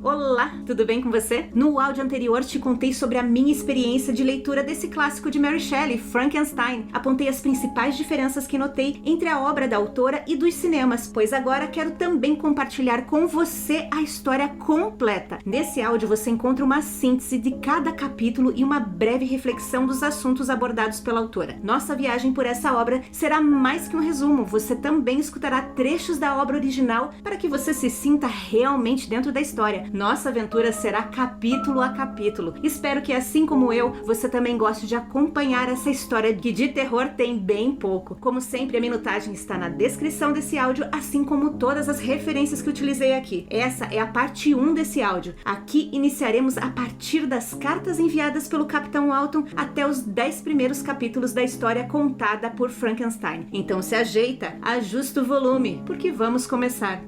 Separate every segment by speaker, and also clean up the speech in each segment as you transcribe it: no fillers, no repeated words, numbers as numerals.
Speaker 1: Olá, tudo bem com você? No áudio anterior te contei sobre a minha experiência de leitura desse clássico de Mary Shelley, Frankenstein. Apontei as principais diferenças que notei entre a obra da autora e dos cinemas, pois agora quero também compartilhar com você a história completa. Nesse áudio você encontra uma síntese de cada capítulo e uma breve reflexão dos assuntos abordados pela autora. Nossa viagem por essa obra será mais que um resumo, você também escutará trechos da obra original para que você se sinta realmente dentro da história. Nossa aventura será capítulo a capítulo. Espero que, assim como eu, você também goste de acompanhar essa história que de terror tem bem pouco. Como sempre, a minutagem está na descrição desse áudio, assim como todas as referências que utilizei aqui. Essa é a parte 1 desse áudio. Aqui iniciaremos a partir das cartas enviadas pelo Capitão Walton até os 10 primeiros capítulos da história contada por Frankenstein. Então se ajeita, ajusta o volume, porque vamos começar.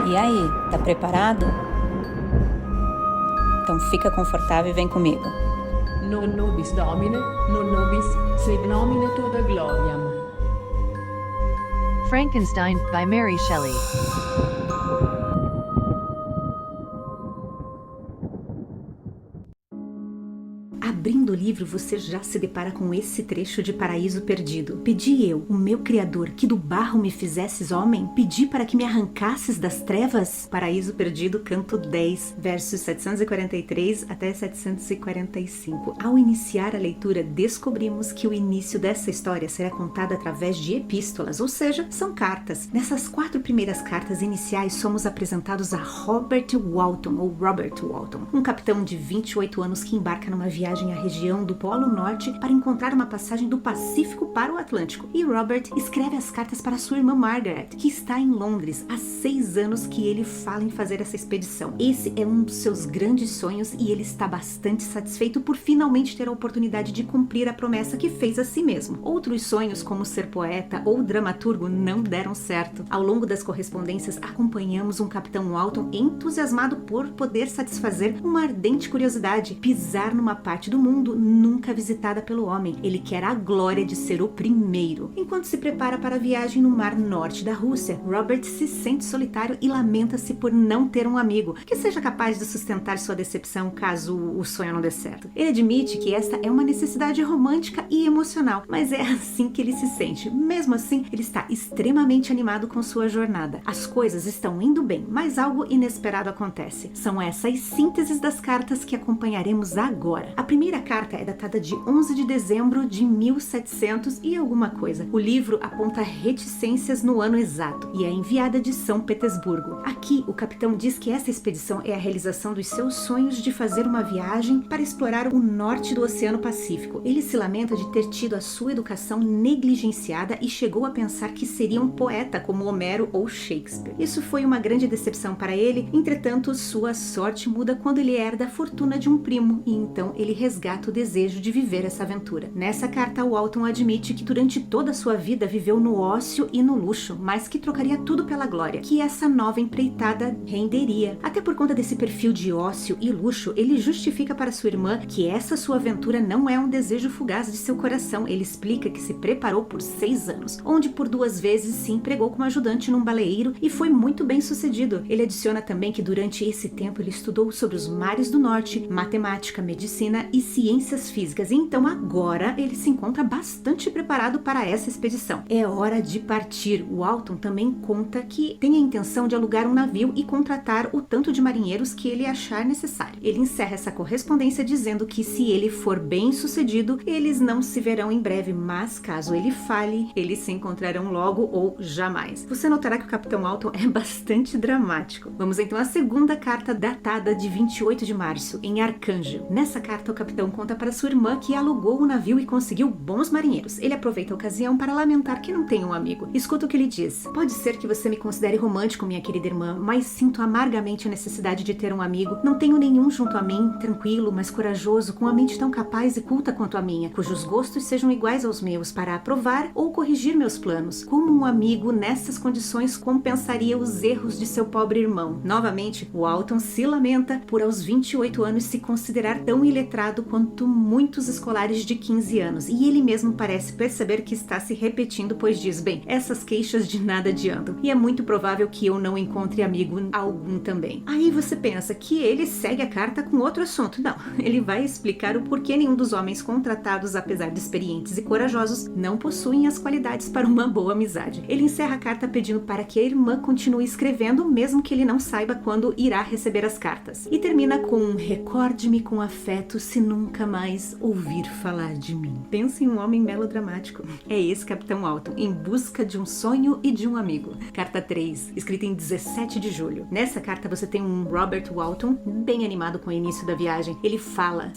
Speaker 2: E aí, tá preparado? Então fica confortável e vem comigo.
Speaker 3: Non nobis Domine, non nobis sed nomine tuda gloriam.
Speaker 4: Frankenstein by Mary Shelley.
Speaker 1: Abrindo o livro, você já se depara com esse trecho de Paraíso Perdido. Pedi eu, o meu Criador, que do barro me fizesses homem? Pedi para que me arrancasses das trevas? Paraíso Perdido, canto 10, versos 743 até 745. Ao iniciar a leitura, descobrimos que o início dessa história será contado através de epístolas, ou seja, são cartas. Nessas 4 primeiras cartas iniciais, somos apresentados a Robert Walton, um capitão de 28 anos que embarca numa viagem à região do Polo Norte para encontrar uma passagem do Pacífico para o Atlântico. E Robert escreve as cartas para sua irmã Margaret, que está em Londres há 6 anos que ele fala em fazer essa expedição. Esse é um dos seus grandes sonhos e ele está bastante satisfeito por finalmente ter a oportunidade de cumprir a promessa que fez a si mesmo. Outros sonhos, como ser poeta ou dramaturgo, não deram certo. Ao longo das correspondências, acompanhamos um Capitão Walton entusiasmado por poder satisfazer uma ardente curiosidade, pisar numa parte do mundo nunca visitada pelo homem. Ele quer a glória de ser o primeiro. Enquanto se prepara para a viagem no mar norte da Rússia, Robert se sente solitário e lamenta-se por não ter um amigo que seja capaz de sustentar sua decepção caso o sonho não dê certo. Ele admite que esta é uma necessidade romântica e emocional, mas é assim que ele se sente. Mesmo assim, ele está extremamente animado com sua jornada. As coisas estão indo bem, mas algo inesperado acontece. São essas sínteses das cartas que acompanharemos agora. A primeira carta é datada de 11 de dezembro de 1700 e alguma coisa. O livro aponta reticências no ano exato e é enviada de São Petersburgo. Aqui, o capitão diz que essa expedição é a realização dos seus sonhos de fazer uma viagem para explorar o norte do Oceano Pacífico. Ele se lamenta de ter tido a sua educação negligenciada e chegou a pensar que seria um poeta como Homero ou Shakespeare. Isso foi uma grande decepção para ele, entretanto, sua sorte muda quando ele herda a fortuna de um primo e então ele resgata o desejo de viver essa aventura. Nessa carta, Walton admite que durante toda a sua vida viveu no ócio e no luxo, mas que trocaria tudo pela glória, que essa nova empreitada renderia. Até por conta desse perfil de ócio e luxo, ele justifica para sua irmã que essa sua aventura não é um desejo fugaz de seu coração. Ele explica que se preparou por 6 anos, onde por 2 vezes se empregou como ajudante num baleeiro e foi muito bem sucedido. Ele adiciona também que durante esse tempo ele estudou sobre os mares do norte, matemática, medicina e ciências físicas, e então agora ele se encontra bastante preparado para essa expedição. É hora de partir. Walton também conta que tem a intenção de alugar um navio e contratar o tanto de marinheiros que ele achar necessário. Ele encerra essa correspondência dizendo que se ele for bem sucedido, eles não se verão em breve, mas caso ele falhe, eles se encontrarão logo ou jamais. Você notará que o Capitão Walton é bastante dramático. Vamos então à segunda carta, datada de 28 de março, em Arcângel. Nessa carta, o capitão conta para sua irmã que alugou o navio e conseguiu bons marinheiros. Ele aproveita a ocasião para lamentar que não tem um amigo. Escuta o que ele diz. Pode ser que você me considere romântico, minha querida irmã, mas sinto amargamente a necessidade de ter um amigo. Não tenho nenhum junto a mim, tranquilo, mas corajoso, com a mente tão capaz e culta quanto a minha, cujos gostos sejam iguais aos meus, para aprovar ou corrigir meus planos. Como um amigo nessas condições compensaria os erros de seu pobre irmão? Novamente, Walton se lamenta por aos 28 anos se considerar tão iletrado quanto feito muitos escolares de 15 anos e ele mesmo parece perceber que está se repetindo, pois diz, bem, essas queixas de nada adiantam e é muito provável que eu não encontre amigo algum também. Aí você pensa que ele segue a carta com outro assunto. Não, ele vai explicar o porquê nenhum dos homens contratados, apesar de experientes e corajosos, não possuem as qualidades para uma boa amizade. Ele encerra a carta pedindo para que a irmã continue escrevendo, mesmo que ele não saiba quando irá receber as cartas. E termina com: recorde-me com afeto se nunca mais ouvir falar de mim. Pensa em um homem melodramático. É esse Capitão Alton, em busca de um sonho e de um amigo. Carta 3, escrita em 17 de julho. Nessa carta você tem um Robert Walton bem animado com o início da viagem. Ele fala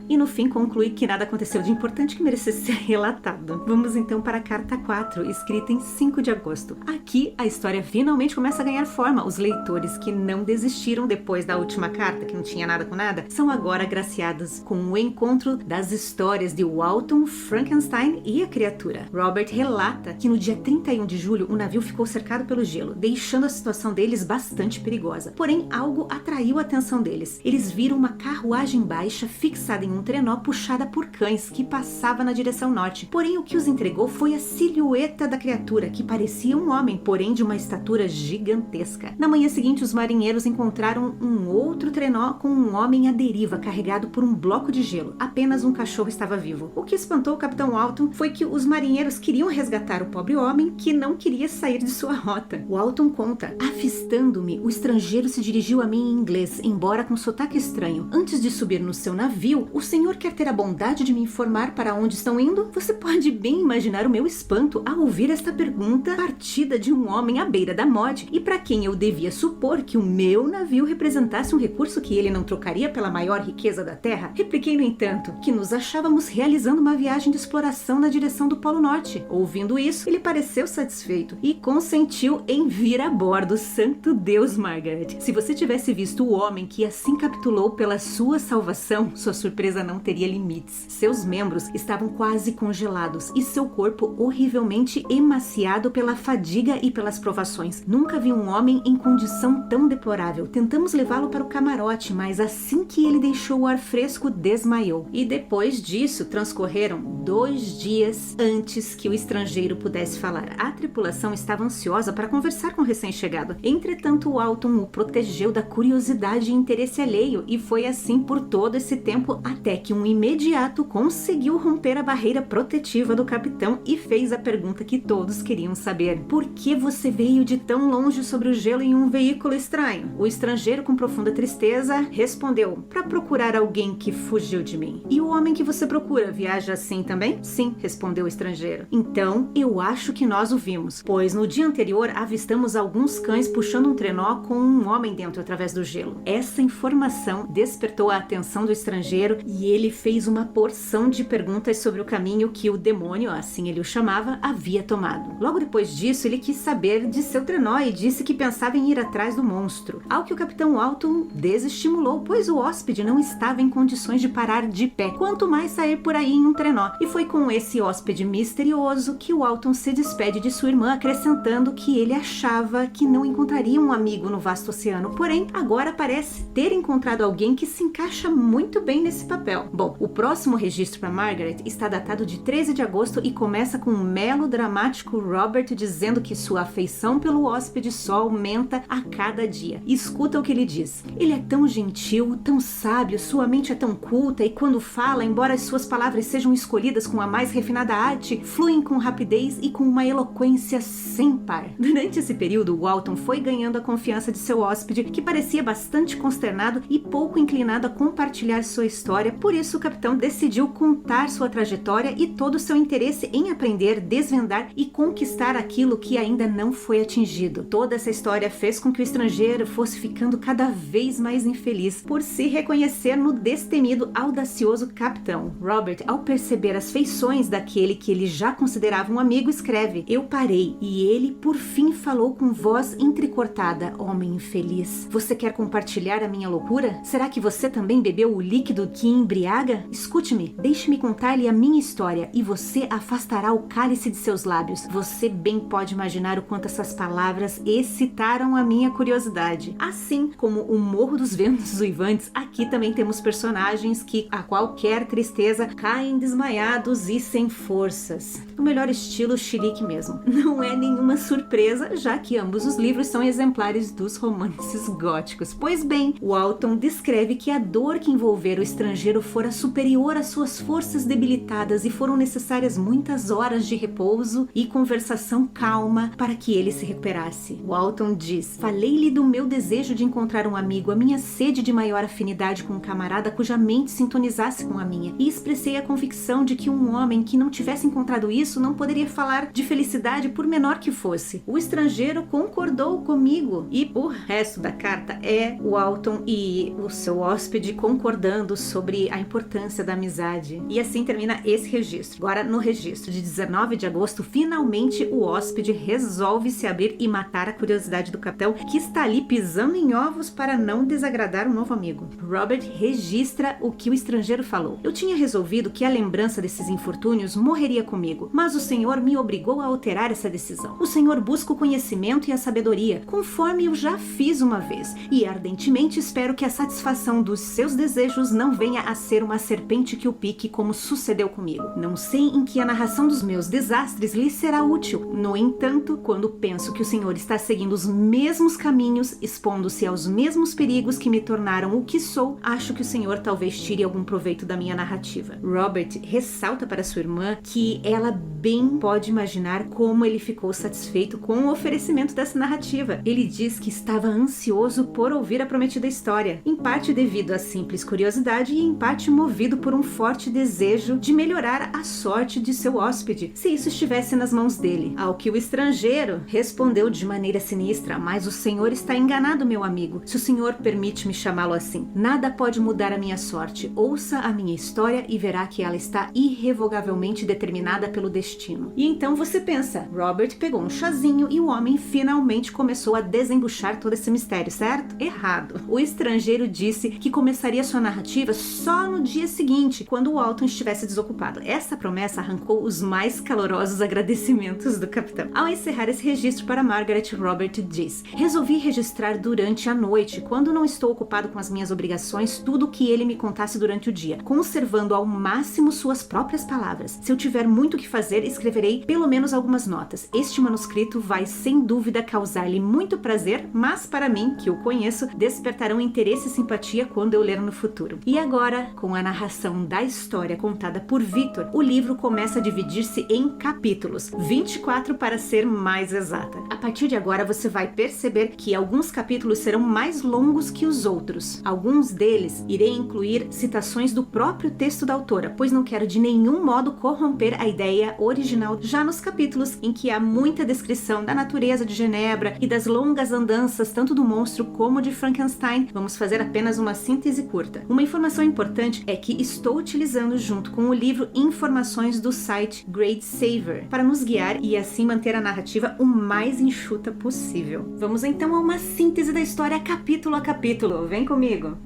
Speaker 1: e no fim conclui que nada aconteceu de importante que merecesse ser relatado. Vamos então para a carta 4, escrita em 5 de agosto. Aqui a história finalmente começa a ganhar forma. Os leitores que não desistiram depois da última carta, que não tinha nada com nada, são agora agraciados com o encontro das histórias de Walton, Frankenstein e a criatura. Robert relata que no dia 31 de julho o navio ficou cercado pelo gelo, deixando a situação deles bastante perigosa. Porém, algo atraiu a atenção deles. Eles viram uma carruagem baixa fixada em um trenó puxada por cães que passava na direção norte. Porém, o que os entregou foi a silhueta da criatura, que parecia um homem, porém de uma estatura gigantesca. Na manhã seguinte, os marinheiros encontraram um outro trenó com um homem à deriva, carregado por um bloco de gelo. Apenas um cachorro estava vivo. O que espantou o Capitão Walton foi que os marinheiros queriam resgatar o pobre homem, que não queria sair de sua rota. Walton conta: avistando-me, o estrangeiro se dirigiu a mim em inglês, embora com sotaque estranho. Antes de subir no seu navio, o senhor quer ter a bondade de me informar para onde estão indo? Você pode bem imaginar o meu espanto ao ouvir esta pergunta partida de um homem à beira da morte e para quem eu devia supor que o meu navio representasse um recurso que ele não trocaria pela maior riqueza da terra. Repliquei, no entanto, que nos achávamos realizando uma viagem de exploração na direção do Polo Norte. Ouvindo isso, ele pareceu satisfeito e consentiu em vir a bordo. Santo Deus, Margaret! Se você tivesse visto o homem que assim capitulou pela sua salvação, sua surpresa não teria limites. Seus membros estavam quase congelados e seu corpo horrivelmente emaciado pela fadiga e pelas provações. Nunca vi um homem em condição tão deplorável. Tentamos levá-lo para o camarote, mas assim que ele deixou o ar fresco, desmaiou. E depois disso, transcorreram 2 dias antes que o estrangeiro pudesse falar. A tripulação estava ansiosa para conversar com o recém-chegado. Entretanto, Walton o protegeu da curiosidade e interesse alheio, e foi assim por todo esse tempo, até que um imediato conseguiu romper a barreira protetiva do capitão e fez a pergunta que todos queriam saber: por que você veio de tão longe sobre o gelo em um veículo estranho? O estrangeiro, com profunda tristeza, respondeu: para procurar alguém que fugiu de mim. E o homem que você procura viaja assim também? Sim, respondeu o estrangeiro. Então, eu acho que nós o vimos, pois no dia anterior avistamos alguns cães puxando um trenó com um homem dentro através do gelo. Essa informação despertou a atenção do estrangeiro e ele fez uma porção de perguntas sobre o caminho que o demônio, assim ele o chamava, havia tomado. Logo depois disso, ele quis saber de seu trenó e disse que pensava em ir atrás do monstro, ao que o Capitão Walton desestimulou, pois o hóspede não estava em condições de parar de pé, quanto mais sair por aí em um trenó. E foi com esse hóspede misterioso que o Walton se despede de sua irmã, acrescentando que ele achava que não encontraria um amigo no vasto oceano, porém agora parece ter encontrado alguém que se encaixa muito bem nesse papel. Bom, o próximo registro para Margaret está datado de 13 de agosto e começa com um melodramático Robert dizendo que sua afeição pelo hóspede só aumenta a cada dia. Escuta o que ele diz: ele é tão gentil, tão sábio, sua mente é tão culta e quando fala, embora as suas palavras sejam escolhidas com a mais refinada arte, fluem com rapidez e com uma eloquência sem par. Durante esse período, Walton foi ganhando a confiança de seu hóspede, que parecia bastante consternado e pouco inclinado a compartilhar sua história. Por isso, o capitão decidiu contar sua trajetória e todo o seu interesse em aprender, desvendar e conquistar aquilo que ainda não foi atingido. Toda essa história fez com que o estrangeiro fosse ficando cada vez mais infeliz por se reconhecer no destemido, audacioso capitão. Robert, ao perceber as feições daquele que ele já considerava um amigo, escreve: eu parei e ele por fim falou com voz entrecortada: homem infeliz, você quer compartilhar a minha loucura? Será que você também bebeu o líquido que embriaga? Escute-me, deixe-me contar-lhe a minha história e você afastará o cálice de seus lábios. Você bem pode imaginar o quanto essas palavras excitaram a minha curiosidade. Assim como o Morro dos Ventos Uivantes, aqui também temos personagens selvagens que, a qualquer tristeza, caem desmaiados e sem forças. No melhor estilo chilique mesmo. Não é nenhuma surpresa, já que ambos os livros são exemplares dos romances góticos. Pois bem, Walton descreve que a dor que envolver o estrangeiro fora superior às suas forças debilitadas e foram necessárias muitas horas de repouso e conversação calma para que ele se recuperasse. Walton diz: falei-lhe do meu desejo de encontrar um amigo, a minha sede de maior afinidade com um camarada cuja mente sintonizasse com a minha, e expressei a convicção de que um homem que não tivesse encontrado isso não poderia falar de felicidade por menor que fosse. O estrangeiro concordou comigo, e o resto da carta é Walton e o seu hóspede concordando sobre a importância da amizade. E assim termina esse registro. Agora, no registro de 19 de agosto, finalmente o hóspede resolve se abrir e matar a curiosidade do capitão, que está ali pisando em ovos para não desagradar o novo amigo. Robert registra o que o estrangeiro falou. Eu tinha resolvido que a lembrança desses infortúnios morreria comigo, mas o Senhor me obrigou a alterar essa decisão. O Senhor busca o conhecimento e a sabedoria, conforme eu já fiz uma vez, e ardentemente espero que a satisfação dos seus desejos não venha a ser uma serpente que o pique, como sucedeu comigo. Não sei em que a narração dos meus desastres lhe será útil. No entanto, quando penso que o Senhor está seguindo os mesmos caminhos, expondo-se aos mesmos perigos que me tornaram o que sou, acho que o Senhor talvez tire algum proveito da minha narrativa. Robert ressalta para sua irmã que ela bem pode imaginar como ele ficou satisfeito com o oferecimento dessa narrativa. Ele diz que estava ansioso por ouvir a prometida história, em parte devido à simples curiosidade e em parte movido por um forte desejo de melhorar a sorte de seu hóspede, se isso estivesse nas mãos dele. Ao que o estrangeiro respondeu de maneira sinistra: mas o Senhor está enganado, meu amigo. Se o Senhor permite-me chamá-lo assim, nada pode mudar a minha sorte. Ouça a minha história e verá que ela está irrevogavelmente determinada pelo destino. E então você pensa, Robert pegou um chazinho e o homem finalmente começou a desembuchar todo esse mistério, certo? Errado. O estrangeiro disse que começaria sua narrativa só no dia seguinte, quando o Walton estivesse desocupado. Essa promessa arrancou os mais calorosos agradecimentos do capitão. Ao encerrar esse registro para Margaret, Robert diz: resolvi registrar durante a noite, quando não estou ocupado com as minhas obrigações, tudo o que ele me contasse durante o dia, conservando ao máximo suas próprias palavras. Se eu tiver muito o que fazer, escreverei pelo menos algumas notas. Este manuscrito vai sem dúvida causar-lhe muito prazer, mas para mim, que o conheço, despertarão interesse e simpatia quando eu ler no futuro. E agora, com a narração da história contada por Victor, o livro começa a dividir-se em capítulos, 24 para ser mais exata. A partir de agora você vai perceber que alguns capítulos serão mais longos que os outros. Alguns deles irei incluir citações do próprio texto da autora, pois não quero de nenhum modo corromper a ideia original. Já nos capítulos em que há muita descrição da natureza de Genebra e das longas andanças tanto do monstro como de Frankenstein, vamos fazer apenas uma síntese curta. Uma informação importante é que estou utilizando junto com o livro informações do site Great Saver para nos guiar e assim manter a narrativa o mais enxuta possível. Vamos então a uma síntese da história capítulo a capítulo. Vem comigo!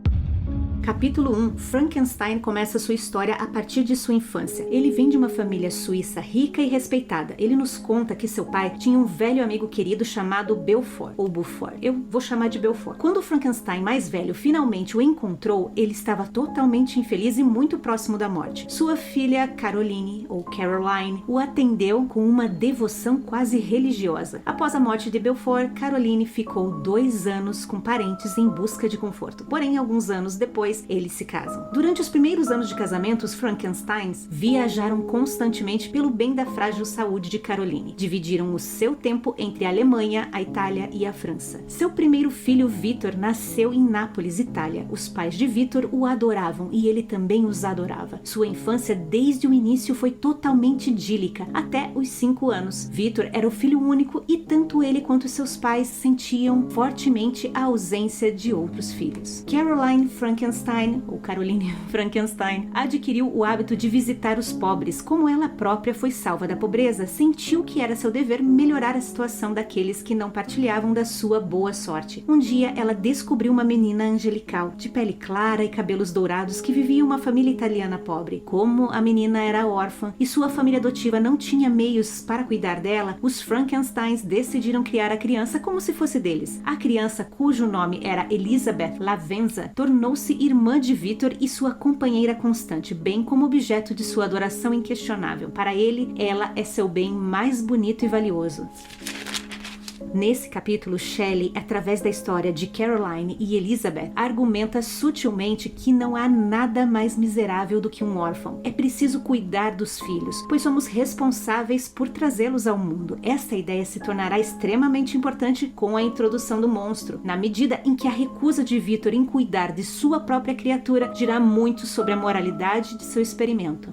Speaker 1: Capítulo 1. Frankenstein começa sua história a partir de sua infância. Ele vem de uma família suíça rica e respeitada. Ele nos conta que seu pai tinha um velho amigo querido chamado Belfort, ou Beaufort. Eu vou chamar de Belfort. Quando o Frankenstein mais velho finalmente o encontrou, ele estava totalmente infeliz e muito próximo da morte. Sua filha Caroline, ou Caroline, o atendeu com uma devoção quase religiosa. Após a morte de Belfort, Caroline ficou 2 anos com parentes em busca de conforto. Porém, alguns anos depois, eles se casam. Durante os primeiros anos de casamento, os Frankensteins viajaram constantemente pelo bem da frágil saúde de Caroline. Dividiram o seu tempo entre a Alemanha, a Itália e a França. Seu primeiro filho, Victor, nasceu em Nápoles, Itália. Os pais de Victor o adoravam e ele também os adorava. Sua infância, desde o início, foi totalmente idílica, até os 5 anos. Victor era o filho único e tanto ele quanto seus pais sentiam fortemente a ausência de outros filhos. Caroline Frankenstein, ou Caroline Frankenstein, adquiriu o hábito de visitar os pobres. Como ela própria foi salva da pobreza, sentiu que era seu dever melhorar a situação daqueles que não partilhavam da sua boa sorte. Um dia, ela descobriu uma menina angelical, de pele clara e cabelos dourados, que vivia em uma família italiana pobre. Como a menina era órfã e sua família adotiva não tinha meios para cuidar dela, os Frankensteins decidiram criar a criança como se fosse deles. A criança, cujo nome era Elizabeth Lavenza, tornou-se irmã de Victor e sua companheira constante, bem como objeto de sua adoração inquestionável. Para ele, ela é seu bem mais bonito e valioso. Nesse capítulo, Shelley, através da história de Caroline e Elizabeth, argumenta sutilmente que não há nada mais miserável do que um órfão. É preciso cuidar dos filhos, pois somos responsáveis por trazê-los ao mundo. Esta ideia se tornará extremamente importante com a introdução do monstro, na medida em que a recusa de Victor em cuidar de sua própria criatura dirá muito sobre a moralidade de seu experimento.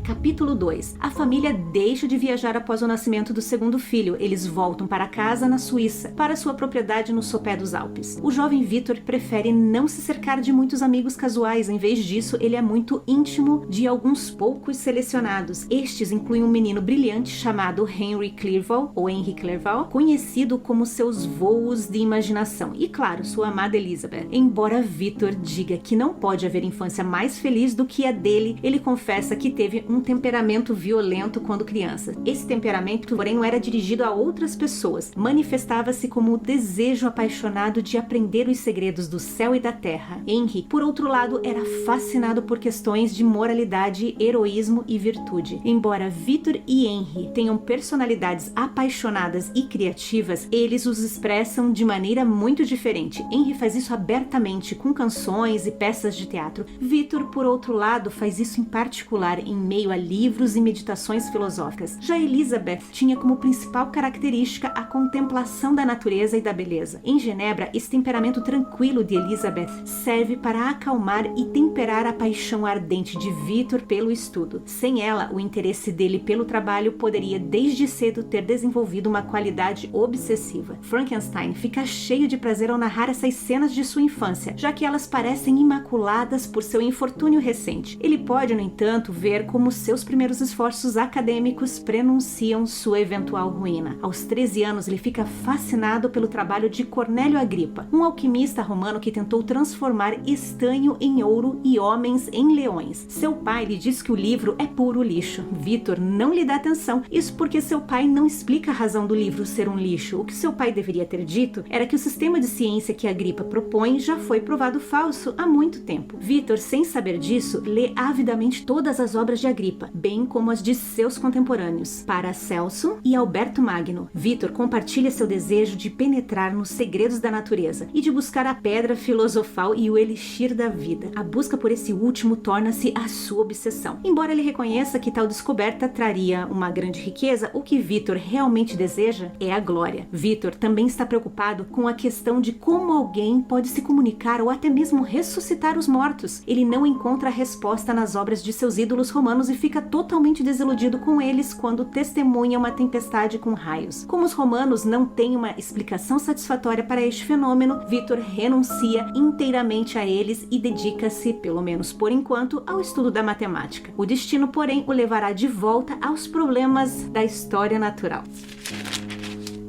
Speaker 1: Capítulo 2. A família deixa de viajar após o nascimento do segundo filho. Eles voltam para casa na Suíça, para sua propriedade no sopé dos Alpes. O jovem Victor prefere não se cercar de muitos amigos casuais. Em vez disso, ele é muito íntimo de alguns poucos selecionados. Estes incluem um menino brilhante chamado Henry Clerval, conhecido como seus voos de imaginação. E claro, sua amada Elizabeth. Embora Victor diga que não pode haver infância mais feliz do que a dele, ele confessa que teve um temperamento violento quando criança. Esse temperamento, porém, não era dirigido a outras pessoas. Manifestava-se como o desejo apaixonado de aprender os segredos do céu e da terra. Henry, por outro lado, era fascinado por questões de moralidade, heroísmo e virtude. Embora Victor e Henry tenham personalidades apaixonadas e criativas, eles os expressam de maneira muito diferente. Henry faz isso abertamente, com canções e peças de teatro. Victor, por outro lado, faz isso em particular em meio a livros e meditações filosóficas. Já Elizabeth tinha como principal característica a contemplação da natureza e da beleza. Em Genebra, esse temperamento tranquilo de Elizabeth serve para acalmar e temperar a paixão ardente de Victor pelo estudo. Sem ela, o interesse dele pelo trabalho poderia desde cedo ter desenvolvido uma qualidade obsessiva. Frankenstein fica cheio de prazer ao narrar essas cenas de sua infância, já que elas parecem imaculadas por seu infortúnio recente. Ele pode, no entanto, ver como seus primeiros esforços acadêmicos prenunciam sua eventual ruína. Aos 13 anos, ele fica fascinado pelo trabalho de Cornélio Agripa, um alquimista romano que tentou transformar estanho em ouro e homens em leões. Seu pai lhe diz que o livro é puro lixo. Victor não lhe dá atenção, isso porque seu pai não explica a razão do livro ser um lixo. O que seu pai deveria ter dito era que o sistema de ciência que Agripa propõe já foi provado falso há muito tempo. Victor, sem saber disso, lê avidamente todas as obras de Agripa, bem como as de seus contemporâneos, Paracelso e Alberto Magno. Victor compartilha seu desejo de penetrar nos segredos da natureza e de buscar a pedra filosofal e o elixir da vida. A busca por esse último torna-se a sua obsessão. Embora ele reconheça que tal descoberta traria uma grande riqueza, o que Victor realmente deseja é a glória. Victor também está preocupado com a questão de como alguém pode se comunicar ou até mesmo ressuscitar os mortos. Ele não encontra a resposta nas obras de seus ídolos romanos e fica totalmente desiludido com eles quando testemunha uma tempestade com raios. Como os romanos não têm uma explicação satisfatória para este fenômeno, Victor renuncia inteiramente a eles e dedica-se, pelo menos por enquanto, ao estudo da matemática. O destino, porém, o levará de volta aos problemas da história natural.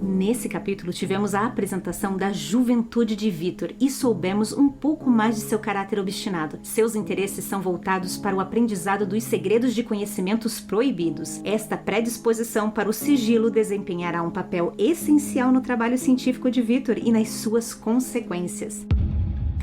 Speaker 1: Nesse capítulo tivemos a apresentação da juventude de Victor e soubemos um pouco mais de seu caráter obstinado. Seus interesses são voltados para o aprendizado dos segredos de conhecimentos proibidos. Esta predisposição para o sigilo desempenhará um papel essencial no trabalho científico de Victor e nas suas consequências.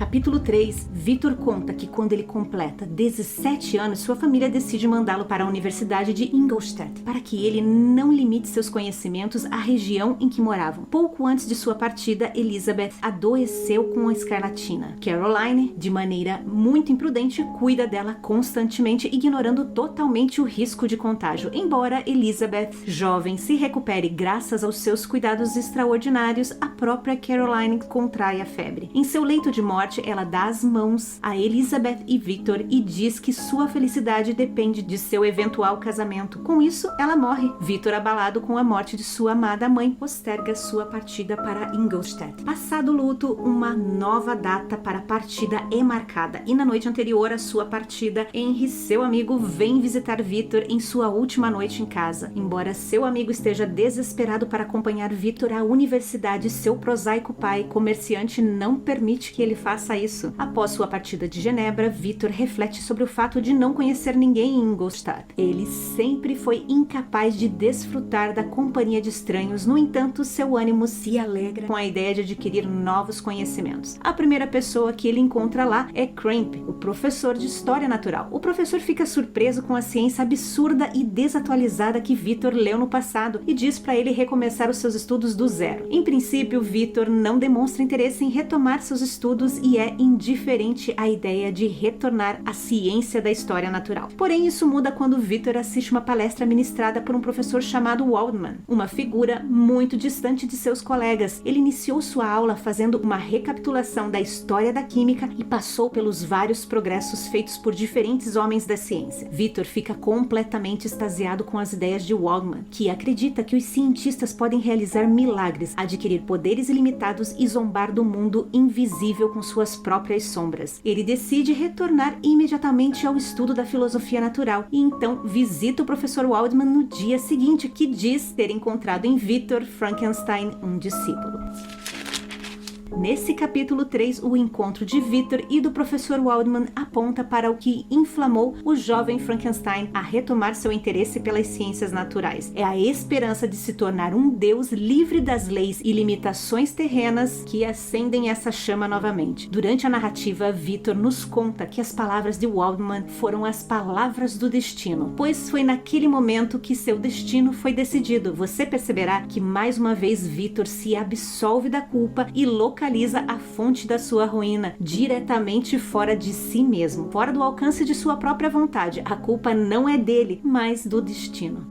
Speaker 1: Capítulo 3. Victor conta que quando ele completa 17 anos, sua família decide mandá-lo para a Universidade de Ingolstadt, para que ele não limite seus conhecimentos à região em que moravam. Pouco antes de sua partida, Elizabeth adoeceu com a escarlatina. Caroline, de maneira muito imprudente, cuida dela constantemente, ignorando totalmente o risco de contágio. Embora Elizabeth, jovem, se recupere graças aos seus cuidados extraordinários, a própria Caroline contrai a febre. Em seu leito de morte, ela dá as mãos a Elizabeth e Victor e diz que sua felicidade depende de seu eventual casamento. Com isso, ela morre. Victor, abalado com a morte de sua amada mãe, posterga sua partida para Ingolstadt. Passado o luto, uma nova data para a partida é marcada e na noite anterior à sua partida, Henry, seu amigo, vem visitar Victor em sua última noite em casa. Embora seu amigo esteja desesperado para acompanhar Victor à universidade, seu prosaico pai, comerciante, não permite que ele faça faça isso. Após sua partida de Genebra, Victor reflete sobre o fato de não conhecer ninguém em Ingolstadt. Ele sempre foi incapaz de desfrutar da companhia de estranhos, no entanto, seu ânimo se alegra com a ideia de adquirir novos conhecimentos. A primeira pessoa que ele encontra lá é Cramp, o professor de História Natural. O professor fica surpreso com a ciência absurda e desatualizada que Victor leu no passado e diz para ele recomeçar os seus estudos do zero. Em princípio, Victor não demonstra interesse em retomar seus estudos e é indiferente à ideia de retornar à ciência da história natural. Porém, isso muda quando Victor assiste uma palestra ministrada por um professor chamado Waldman, uma figura muito distante de seus colegas. Ele iniciou sua aula fazendo uma recapitulação da história da química e passou pelos vários progressos feitos por diferentes homens da ciência. Victor fica completamente extasiado com as ideias de Waldman, que acredita que os cientistas podem realizar milagres, adquirir poderes ilimitados e zombar do mundo invisível com suas próprias sombras. Ele decide retornar imediatamente ao estudo da filosofia natural e então visita o professor Waldman no dia seguinte, que diz ter encontrado em Victor Frankenstein um discípulo. Nesse capítulo 3, o encontro de Victor e do professor Waldman aponta para o que inflamou o jovem Frankenstein a retomar seu interesse pelas ciências naturais. É a esperança de se tornar um deus livre das leis e limitações terrenas que acendem essa chama novamente. Durante a narrativa, Victor nos conta que as palavras de Waldman foram as palavras do destino, pois foi naquele momento que seu destino foi decidido. Você perceberá que mais uma vez Victor se absolve da culpa e localiza a fonte da sua ruína diretamente fora de si mesmo, fora do alcance de sua própria vontade. A culpa não é dele, mas do destino.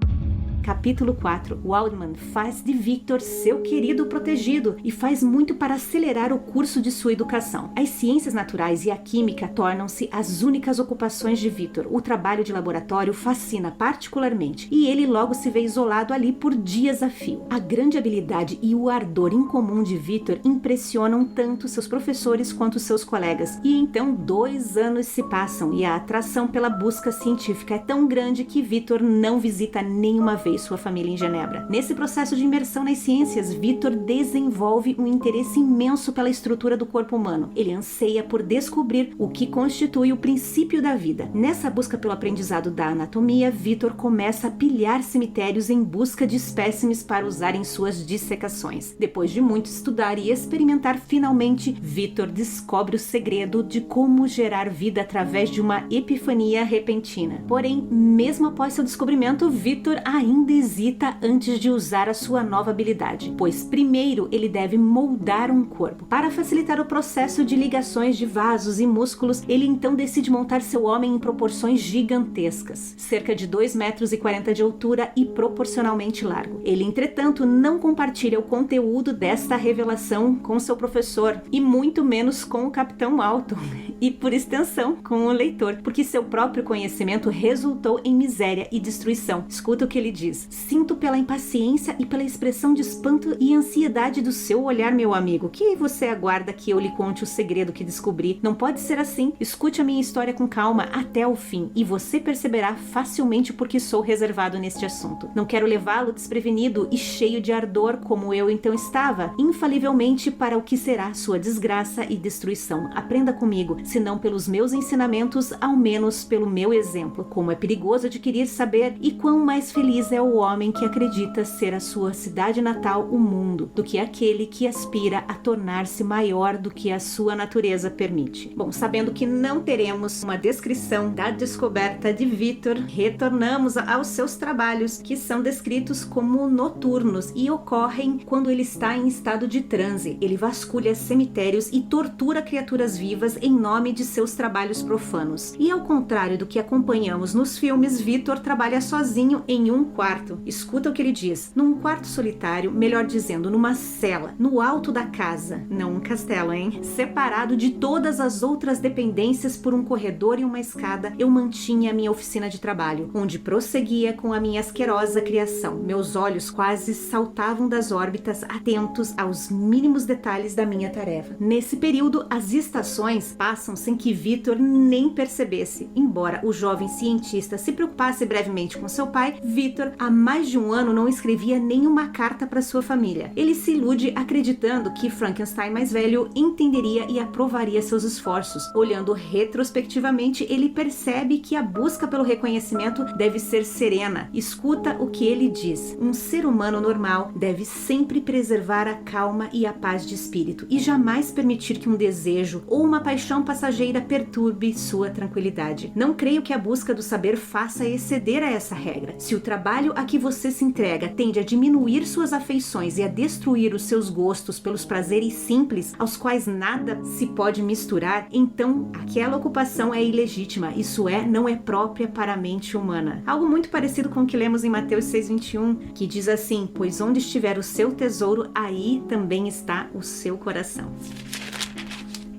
Speaker 1: Capítulo 4. Waldman faz de Victor seu querido protegido e faz muito para acelerar o curso de sua educação. As ciências naturais e a química tornam-se as únicas ocupações de Victor. O trabalho de laboratório fascina particularmente e ele logo se vê isolado ali por dias a fio. A grande habilidade e o ardor incomum de Victor impressionam tanto seus professores quanto seus colegas. E então 2 anos se passam e a atração pela busca científica é tão grande que Victor não visita nenhuma vez sua família em Genebra. Nesse processo de imersão nas ciências, Victor desenvolve um interesse imenso pela estrutura do corpo humano. Ele anseia por descobrir o que constitui o princípio da vida. Nessa busca pelo aprendizado da anatomia, Victor começa a pilhar cemitérios em busca de espécimes para usar em suas dissecações. Depois de muito estudar e experimentar, finalmente, Victor descobre o segredo de como gerar vida através de uma epifania repentina. Porém, mesmo após seu descobrimento, Victor ainda hesita antes de usar a sua nova habilidade, pois primeiro ele deve moldar um corpo. Para facilitar o processo de ligações de vasos e músculos, ele então decide montar seu homem em proporções gigantescas, cerca de 2,40 metros de altura e proporcionalmente largo. Ele, entretanto, não compartilha o conteúdo desta revelação com seu professor e muito menos com o Capitão Alto e, por extensão, com o leitor, porque seu próprio conhecimento resultou em miséria e destruição. Escuta o que ele diz: sinto pela impaciência e pela expressão de espanto e ansiedade do seu olhar, meu amigo. Que você aguarda que eu lhe conte o segredo que descobri? Não pode ser assim. Escute a minha história com calma até o fim e você perceberá facilmente porque sou reservado neste assunto. Não quero levá-lo desprevenido e cheio de ardor como eu então estava, infalivelmente para o que será sua desgraça e destruição. Aprenda comigo, se não pelos meus ensinamentos, ao menos pelo meu exemplo. Como é perigoso adquirir saber e quão mais feliz é o homem que acredita ser a sua cidade natal, o mundo, do que aquele que aspira a tornar-se maior do que a sua natureza permite. Bom, sabendo que não teremos uma descrição da descoberta de Victor, retornamos aos seus trabalhos, que são descritos como noturnos e ocorrem quando ele está em estado de transe. Ele vasculha cemitérios e tortura criaturas vivas em nome de seus trabalhos profanos. E ao contrário do que acompanhamos nos filmes, Victor trabalha sozinho em um quarto. Escuta o que ele diz: num quarto solitário, melhor dizendo, numa cela, no alto da casa, não um castelo, hein? Separado de todas as outras dependências por um corredor e uma escada, eu mantinha a minha oficina de trabalho, onde prosseguia com a minha asquerosa criação. Meus olhos quase saltavam das órbitas, atentos aos mínimos detalhes da minha tarefa. Nesse período, as estações passam sem que Victor nem percebesse. Embora o jovem cientista se preocupasse brevemente com seu pai, Victor há mais de um ano não escrevia nenhuma carta para sua família. Ele se ilude acreditando que Frankenstein mais velho entenderia e aprovaria seus esforços. Olhando retrospectivamente, ele percebe que a busca pelo reconhecimento deve ser serena. Escuta o que ele diz. Um ser humano normal deve sempre preservar a calma e a paz de espírito e jamais permitir que um desejo ou uma paixão passageira perturbe sua tranquilidade. Não creio que a busca do saber faça exceder a essa regra. Se o trabalho a que você se entrega tende a diminuir suas afeições e a destruir os seus gostos pelos prazeres simples aos quais nada se pode misturar, então aquela ocupação é ilegítima, isso é, não é própria para a mente humana. Algo muito parecido com o que lemos em Mateus 6:21, que diz assim: pois onde estiver o seu tesouro, aí também está o seu coração.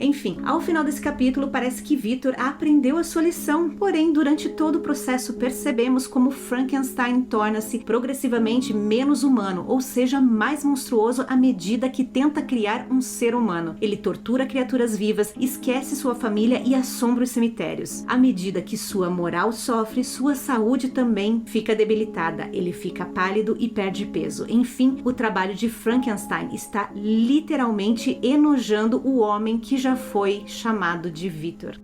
Speaker 1: Enfim, ao final desse capítulo parece que Victor aprendeu a sua lição, porém durante todo o processo percebemos como Frankenstein torna-se progressivamente menos humano, ou seja, mais monstruoso à medida que tenta criar um ser humano. Ele tortura criaturas vivas, esquece sua família e assombra os cemitérios. À medida que sua moral sofre, sua saúde também fica debilitada, ele fica pálido e perde peso. Enfim, o trabalho de Frankenstein está literalmente enojando o homem que já foi chamado de Victor.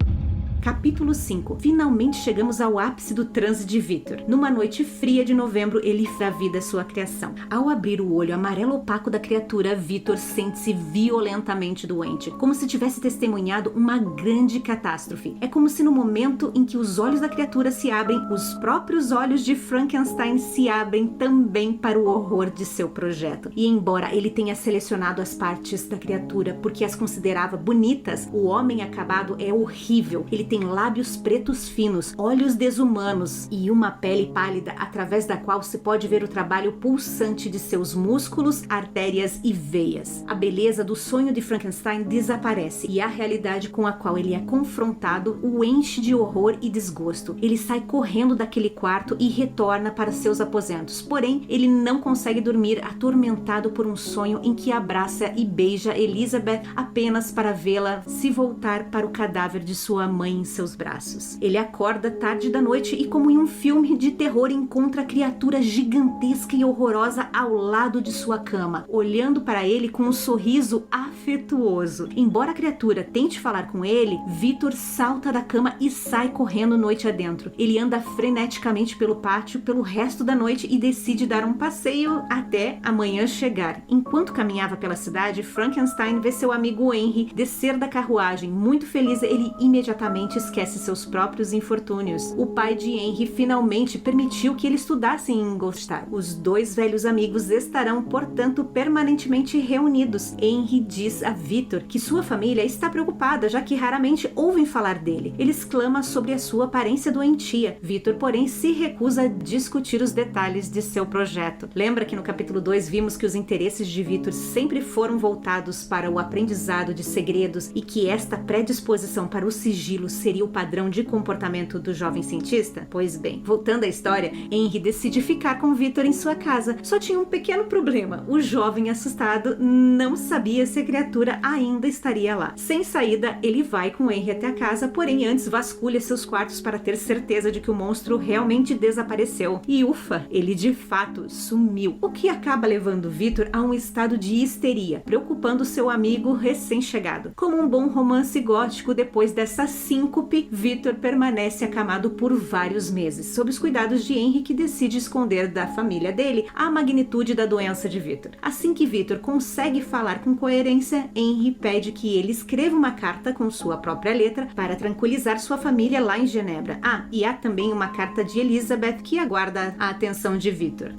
Speaker 1: Capítulo 5. Finalmente chegamos ao ápice do transe de Victor. Numa noite fria de novembro, ele dá vida à sua criação. Ao abrir o olho amarelo opaco da criatura, Victor sente-se violentamente doente, como se tivesse testemunhado uma grande catástrofe. É como se no momento em que os olhos da criatura se abrem, os próprios olhos de Frankenstein se abrem também para o horror de seu projeto. E embora ele tenha selecionado as partes da criatura porque as considerava bonitas, o homem acabado é horrível. Ele tem lábios pretos finos, olhos desumanos e uma pele pálida através da qual se pode ver o trabalho pulsante de seus músculos, artérias e veias. A beleza do sonho de Frankenstein desaparece e a realidade com a qual ele é confrontado o enche de horror e desgosto. Ele sai correndo daquele quarto e retorna para seus aposentos. Porém, ele não consegue dormir, atormentado por um sonho em que abraça e beija Elizabeth apenas para vê-la se voltar para o cadáver de sua mãe em seus braços. Ele acorda tarde da noite e, como em um filme de terror, encontra a criatura gigantesca e horrorosa ao lado de sua cama, olhando para ele com um sorriso afetuoso. Embora a criatura tente falar com ele, Victor salta da cama e sai correndo noite adentro. Ele anda freneticamente pelo pátio pelo resto da noite e decide dar um passeio até a manhã chegar. Enquanto caminhava pela cidade, Frankenstein vê seu amigo Henry descer da carruagem. Muito feliz, ele imediatamente esquece seus próprios infortúnios. O pai de Henry finalmente permitiu que ele estudasse em Ingolstadt. Os dois velhos amigos estarão, portanto, permanentemente reunidos. Henry diz a Victor que sua família está preocupada, já que raramente ouvem falar dele. Ele exclama sobre a sua aparência doentia. Victor, porém, se recusa a discutir os detalhes de seu projeto. Lembra que no capítulo 2 vimos que os interesses de Victor sempre foram voltados para o aprendizado de segredos e que esta predisposição para o sigilo seria o padrão de comportamento do jovem cientista? Pois bem, voltando à história, Henry decide ficar com Victor em sua casa. Só tinha um pequeno problema. O jovem assustado não sabia se a criatura ainda estaria lá. Sem saída, ele vai com Henry até a casa, porém antes vasculha seus quartos para ter certeza de que o monstro realmente desapareceu. E ufa, ele de fato sumiu. O que acaba levando Victor a um estado de histeria, preocupando seu amigo recém-chegado. Como um bom romance gótico, depois dessa síncope, Victor permanece acamado por vários meses, sob os cuidados de Henry, que decide esconder da família dele a magnitude da doença de Victor. Assim que Victor consegue falar com coerência, Henry pede que ele escreva uma carta com sua própria letra para tranquilizar sua família lá em Genebra. Ah, e há também uma carta de Elizabeth que aguarda a atenção de Victor.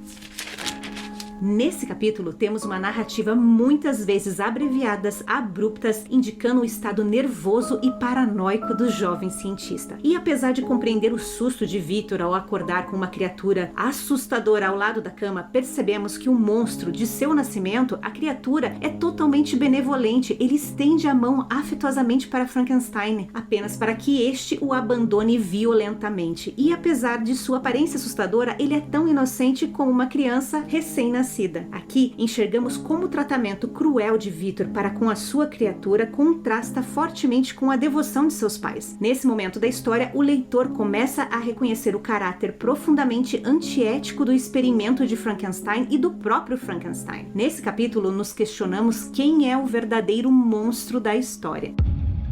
Speaker 1: Nesse capítulo, temos uma narrativa muitas vezes abreviadas, abruptas, indicando o estado nervoso e paranoico do jovem cientista. E apesar de compreender o susto de Victor ao acordar com uma criatura assustadora ao lado da cama, percebemos que o monstro, de seu nascimento, a criatura, é totalmente benevolente. Ele estende a mão afetuosamente para Frankenstein, apenas para que este o abandone violentamente. E apesar de sua aparência assustadora, ele é tão inocente como uma criança recém-nascida. renascida. Aqui enxergamos como o tratamento cruel de Victor para com a sua criatura contrasta fortemente com a devoção de seus pais. Nesse momento da história, o leitor começa a reconhecer o caráter profundamente antiético do experimento de Frankenstein e do próprio Frankenstein. Nesse capítulo, nos questionamos quem é o verdadeiro monstro da história.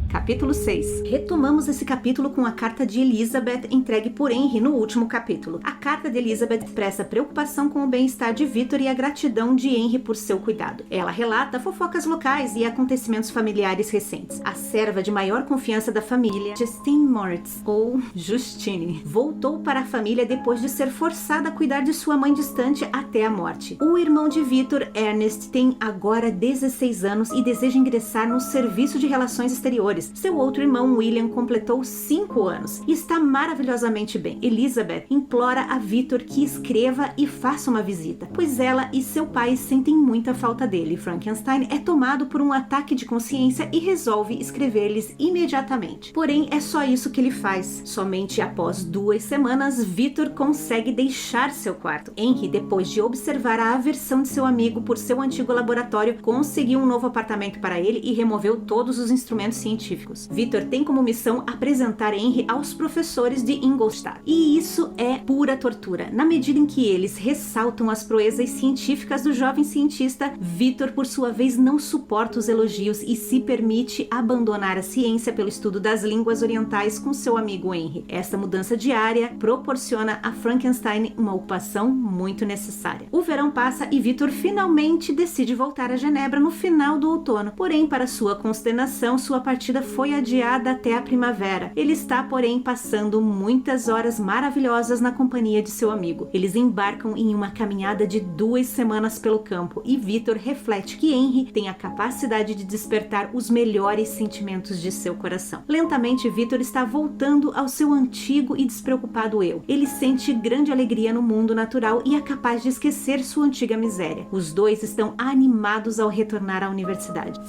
Speaker 1: Capítulo 6. Retomamos esse capítulo com a carta de Elizabeth entregue por Henry no último capítulo. A carta de Elizabeth expressa preocupação com o bem-estar de Victor e a gratidão de Henry por seu cuidado. Ela relata fofocas locais e acontecimentos familiares recentes. A serva de maior confiança da família, Justine Moritz, ou Justine, voltou para a família depois de ser forçada a cuidar de sua mãe distante até a morte. O irmão de Victor, Ernest, tem agora 16 anos e deseja ingressar no Serviço de Relações Exteriores. Seu outro irmão, William, completou 5 anos e está maravilhosamente bem. Elizabeth implora a Victor que escreva e faça uma visita, pois ela e seu pai sentem muita falta dele. Frankenstein é tomado por um ataque de consciência e resolve escrever-lhes imediatamente. Porém, é só isso que ele faz. Somente após 2 semanas, Victor consegue deixar seu quarto. Henry, depois de observar a aversão de seu amigo por seu antigo laboratório, conseguiu um novo apartamento para ele e removeu todos os instrumentos científicos. Victor tem como missão apresentar Henry aos professores de Ingolstadt. E isso é pura tortura. Na medida em que eles ressaltam as proezas científicas do jovem cientista, Victor, por sua vez, não suporta os elogios e se permite abandonar a ciência pelo estudo das línguas orientais com seu amigo Henry. Essa mudança diária proporciona a Frankenstein uma ocupação muito necessária. O verão passa e Victor finalmente decide voltar a Genebra no final do outono. Porém, para sua consternação, sua partida foi adiada até a primavera. Ele está, porém, passando muitas horas maravilhosas na companhia de seu amigo. Eles embarcam em uma caminhada de 2 semanas pelo campo e Victor reflete que Henry tem a capacidade de despertar os melhores sentimentos de seu coração. Lentamente, Victor está voltando ao seu antigo e despreocupado eu. Ele sente grande alegria no mundo natural e é capaz de esquecer sua antiga miséria. Os dois estão animados ao retornar à universidade.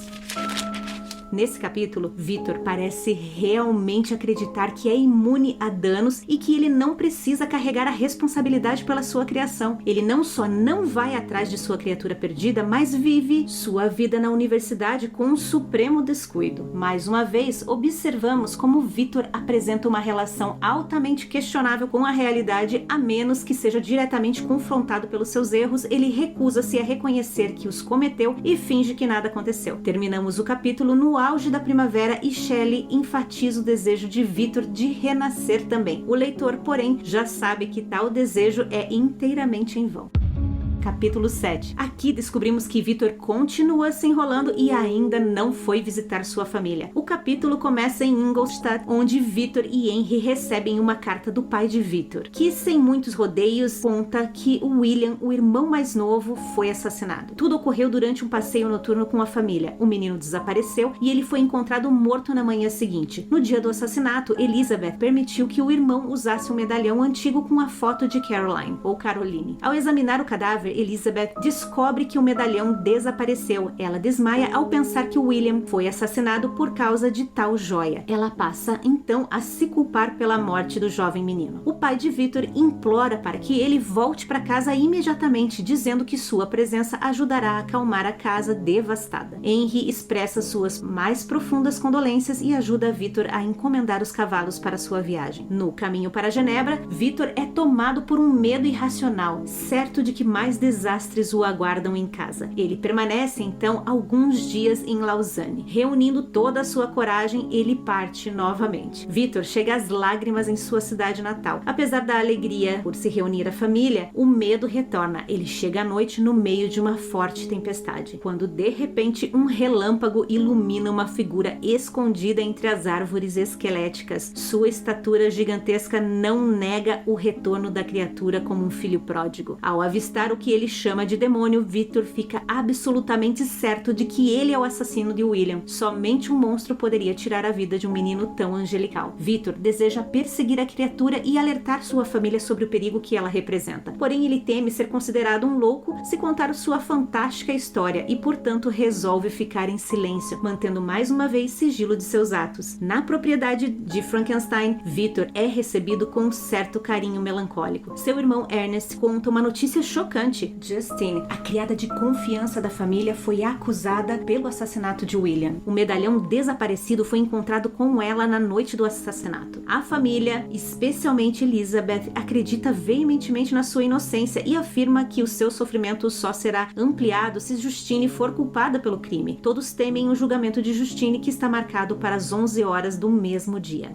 Speaker 1: Nesse capítulo, Victor parece realmente acreditar que é imune a danos e que ele não precisa carregar a responsabilidade pela sua criação. Ele não só não vai atrás de sua criatura perdida, mas vive sua vida na universidade com um supremo descuido. Mais uma vez, observamos como Victor apresenta uma relação altamente questionável com a realidade, a menos que seja diretamente confrontado pelos seus erros, ele recusa-se a reconhecer que os cometeu e finge que nada aconteceu. Terminamos o capítulo no auge da primavera e Shelley enfatiza o desejo de Victor de renascer também. O leitor, porém, já sabe que tal desejo é inteiramente em vão. Capítulo 7. Aqui descobrimos que Victor continua se enrolando e ainda não foi visitar sua família. O capítulo começa em Ingolstadt, onde Victor e Henry recebem uma carta do pai de Victor, que sem muitos rodeios conta que o William, o irmão mais novo, foi assassinado. Tudo ocorreu durante um passeio noturno com a família. O menino desapareceu e ele foi encontrado morto na manhã seguinte. No dia do assassinato, Elizabeth permitiu que o irmão usasse um medalhão antigo com a foto de Caroline, ou Caroline. Ao examinar o cadáver, Elizabeth descobre que o medalhão desapareceu. Ela desmaia ao pensar que William foi assassinado por causa de tal joia. Ela passa, então, a se culpar pela morte do jovem menino. O pai de Victor implora para que ele volte para casa imediatamente, dizendo que sua presença ajudará a acalmar a casa devastada. Henry expressa suas mais profundas condolências e ajuda Victor a encomendar os cavalos para sua viagem. No caminho para Genebra, Victor é tomado por um medo irracional, certo de que mais desastres o aguardam em casa. Ele permanece então alguns dias em Lausanne. Reunindo toda a sua coragem, ele parte novamente. Victor chega às lágrimas em sua cidade natal. Apesar da alegria por se reunir a família, o medo retorna. Ele chega à noite no meio de uma forte tempestade, quando de repente um relâmpago ilumina uma figura escondida entre as árvores esqueléticas. Sua estatura gigantesca não nega o retorno da criatura como um filho pródigo. Ao avistar o que ele chama de demônio, Victor fica absolutamente certo de que ele é o assassino de William. Somente um monstro poderia tirar a vida de um menino tão angelical. Victor deseja perseguir a criatura e alertar sua família sobre o perigo que ela representa. Porém, ele teme ser considerado um louco se contar sua fantástica história e, portanto, resolve ficar em silêncio, mantendo mais uma vez sigilo de seus atos. Na propriedade de Frankenstein, Victor é recebido com um certo carinho melancólico. Seu irmão Ernest conta uma notícia chocante noite, Justine, a criada de confiança da família, foi acusada pelo assassinato de William. O medalhão desaparecido foi encontrado com ela na noite do assassinato. A família, especialmente Elizabeth, acredita veementemente na sua inocência e afirma que o seu sofrimento só será ampliado se Justine for culpada pelo crime. Todos temem o julgamento de Justine, que está marcado para as 11 horas do mesmo dia.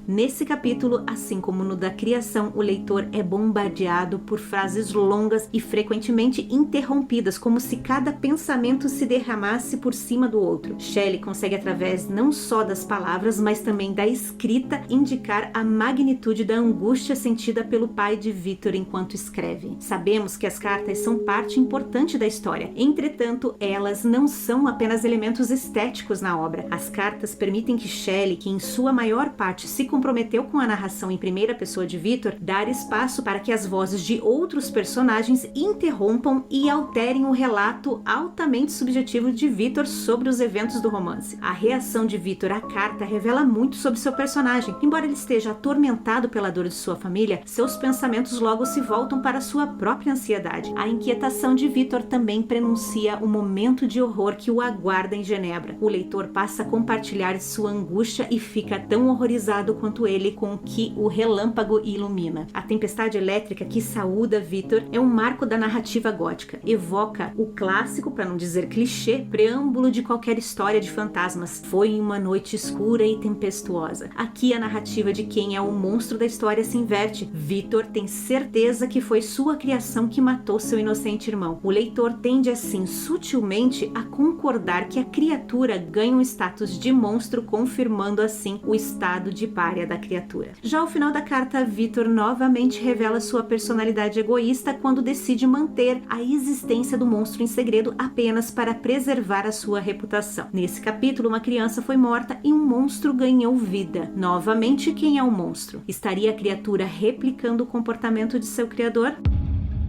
Speaker 1: Nesse capítulo, assim como no da criação, o leitor é bombardeado por frases longas e frequentemente interrompidas, como se cada pensamento se derramasse por cima do outro. Shelley consegue, através não só das palavras, mas também da escrita, indicar a magnitude da angústia sentida pelo pai de Victor enquanto escreve. Sabemos que as cartas são parte importante da história, entretanto, elas não são apenas elementos estéticos na obra. As cartas permitem que Shelley, que em sua maior parte se comprometeu com a narração em primeira pessoa de Victor, dar espaço para que as vozes de outros personagens interrompam e alterem o relato altamente subjetivo de Victor sobre os eventos do romance. A reação de Victor à carta revela muito sobre seu personagem. Embora ele esteja atormentado pela dor de sua família, seus pensamentos logo se voltam para sua própria ansiedade. A inquietação de Victor também prenuncia o momento de horror que o aguarda em Genebra. O leitor passa a compartilhar sua angústia e fica tão horrorizado quanto ele com que o relâmpago ilumina. A tempestade elétrica que saúda Victor é um marco da narrativa gótica. Evoca o clássico, para não dizer clichê, preâmbulo de qualquer história de fantasmas. Foi em uma noite escura e tempestuosa. Aqui a narrativa de quem é o monstro da história se inverte. Victor tem certeza que foi sua criação que matou seu inocente irmão. O leitor tende assim sutilmente a concordar que a criatura ganha um status de monstro, confirmando assim o estado de pária da criatura. Já ao final da carta, Victor novamente revela sua personalidade egoísta quando decide manter a existência do monstro em segredo apenas para preservar a sua reputação. Nesse capítulo, uma criança foi morta e um monstro ganhou vida. Novamente, quem é o monstro? Estaria a criatura replicando o comportamento de seu criador?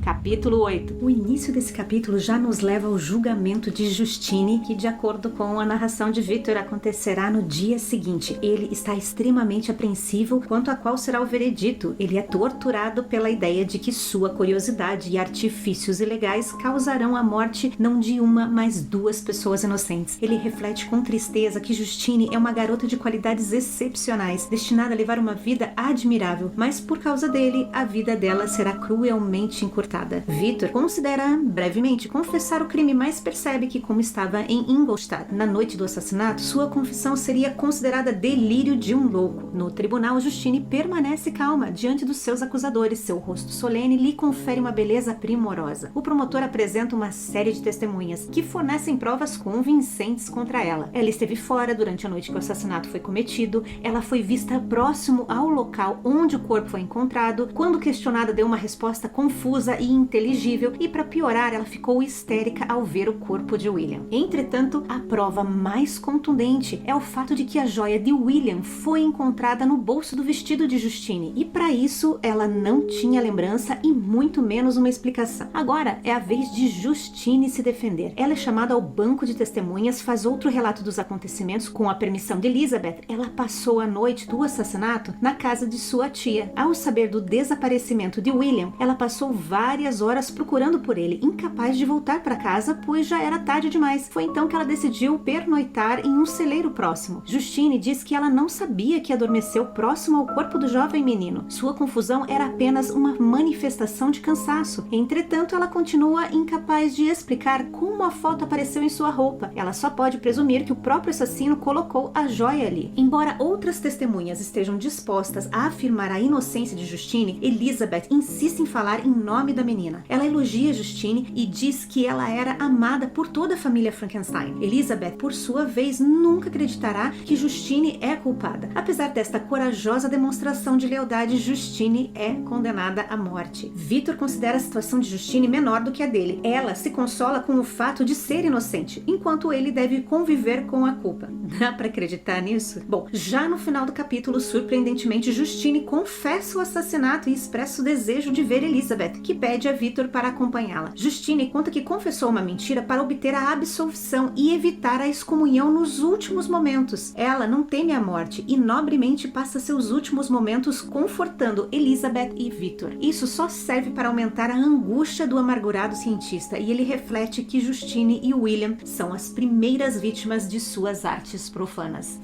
Speaker 1: Capítulo 8. O início desse capítulo já nos leva ao julgamento de Justine, que, de acordo com a narração de Victor, acontecerá no dia seguinte. Ele está extremamente apreensivo quanto a qual será o veredito. Ele é torturado pela ideia de que sua curiosidade e artifícios ilegais causarão a morte não de uma, mas duas pessoas inocentes. Ele reflete com tristeza que Justine é uma garota de qualidades excepcionais, destinada a levar uma vida admirável, mas por causa dele, a vida dela será cruelmente encurtada. Victor considera brevemente confessar o crime, mas percebe que, como estava em Ingolstadt na noite do assassinato, sua confissão seria considerada delírio de um louco. No tribunal, Justine permanece calma diante dos seus acusadores. Seu rosto solene lhe confere uma beleza primorosa. O promotor apresenta uma série de testemunhas que fornecem provas convincentes contra ela. Ela esteve fora durante a noite que o assassinato foi cometido, ela foi vista próximo ao local onde o corpo foi encontrado. Quando questionada, deu uma resposta confusa e inteligível, e para piorar, ela ficou histérica ao ver o corpo de William. Entretanto, a prova mais contundente é o fato de que a joia de William foi encontrada no bolso do vestido de Justine, e para isso ela não tinha lembrança e muito menos uma explicação. Agora é a vez de Justine se defender. Ela é chamada ao banco de testemunhas, faz outro relato dos acontecimentos. Com a permissão de Elizabeth, ela passou a noite do assassinato na casa de sua tia. Ao saber do desaparecimento de William, ela passou várias horas procurando por ele, incapaz de voltar para casa, pois já era tarde demais. Foi então que ela decidiu pernoitar em um celeiro próximo. Justine diz que ela não sabia que adormeceu próximo ao corpo do jovem menino. Sua confusão era apenas uma manifestação de cansaço. Entretanto, ela continua incapaz de explicar como a foto apareceu em sua roupa. Ela só pode presumir que o próprio assassino colocou a joia ali. Embora outras testemunhas estejam dispostas a afirmar a inocência de Justine, Elizabeth insiste em falar em nome da menina. Ela elogia Justine e diz que ela era amada por toda a família Frankenstein. Elizabeth, por sua vez, nunca acreditará que Justine é culpada. Apesar desta corajosa demonstração de lealdade, Justine é condenada à morte. Victor considera a situação de Justine menor do que a dele. Ela se consola com o fato de ser inocente, enquanto ele deve conviver com a culpa. Dá pra acreditar nisso? Bom, já no final do capítulo, surpreendentemente, Justine confessa o assassinato e expressa o desejo de ver Elizabeth, que pede pede a Victor para acompanhá-la. Justine conta que confessou uma mentira para obter a absolvição e evitar a excomunhão nos últimos momentos. Ela não teme a morte e nobremente passa seus últimos momentos confortando Elizabeth e Victor. Isso só serve para aumentar a angústia do amargurado cientista, e ele reflete que Justine e William são as primeiras vítimas de suas artes profanas.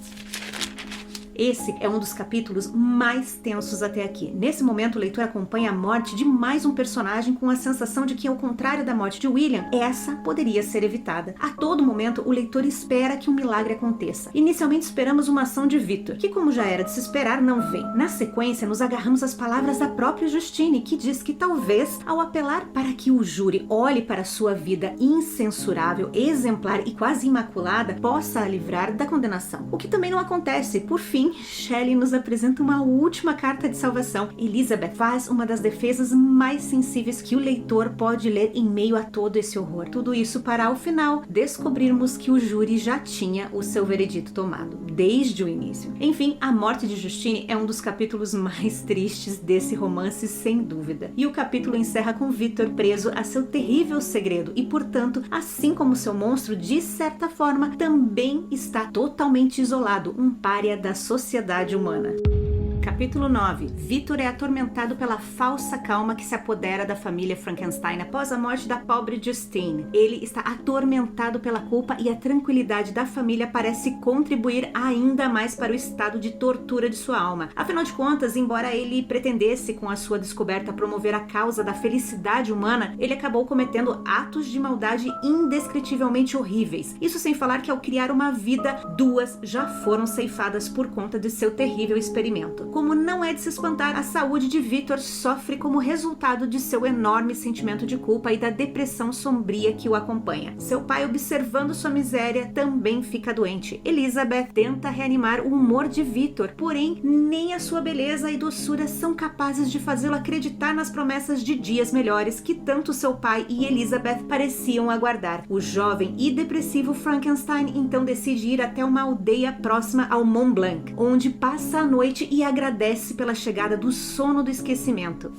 Speaker 1: Esse é um dos capítulos mais tensos até aqui. Nesse momento, o leitor acompanha a morte de mais um personagem com a sensação de que, ao contrário da morte de William, essa poderia ser evitada. A todo momento, o leitor espera que um milagre aconteça. Inicialmente, esperamos uma ação de Victor, que, como já era de se esperar, não vem. Na sequência, nos agarramos às palavras da própria Justine, que diz que talvez, ao apelar para que o júri olhe para sua vida incensurável, exemplar e quase imaculada, possa a livrar da condenação. O que também não acontece. Por fim, Shelley nos apresenta uma última carta de salvação. Elizabeth faz uma das defesas mais sensíveis que o leitor pode ler em meio a todo esse horror. Tudo isso para, ao final, descobrirmos que o júri já tinha o seu veredito tomado, desde o início. Enfim, a morte de Justine é um dos capítulos mais tristes desse romance, sem dúvida. E o capítulo encerra com Victor preso a seu terrível segredo e, portanto, assim como seu monstro, de certa forma, também está totalmente isolado, um pária da sociedade humana. Capítulo 9. Victor é atormentado pela falsa calma que se apodera da família Frankenstein após a morte da pobre Justine. Ele está atormentado pela culpa e a tranquilidade da família parece contribuir ainda mais para o estado de tortura de sua alma. Afinal de contas, embora ele pretendesse com a sua descoberta promover a causa da felicidade humana, ele acabou cometendo atos de maldade indescritivelmente horríveis. Isso sem falar que, ao criar uma vida, duas já foram ceifadas por conta de seu terrível experimento. Como não é de se espantar, a saúde de Victor sofre como resultado de seu enorme sentimento de culpa e da depressão sombria que o acompanha. Seu pai, observando sua miséria, também fica doente. Elizabeth tenta reanimar o humor de Victor, porém nem a sua beleza e doçura são capazes de fazê-lo acreditar nas promessas de dias melhores que tanto seu pai e Elizabeth pareciam aguardar. O jovem e depressivo Frankenstein então decide ir até uma aldeia próxima ao Mont Blanc, onde passa a noite e agradece pela chegada do sono do esquecimento.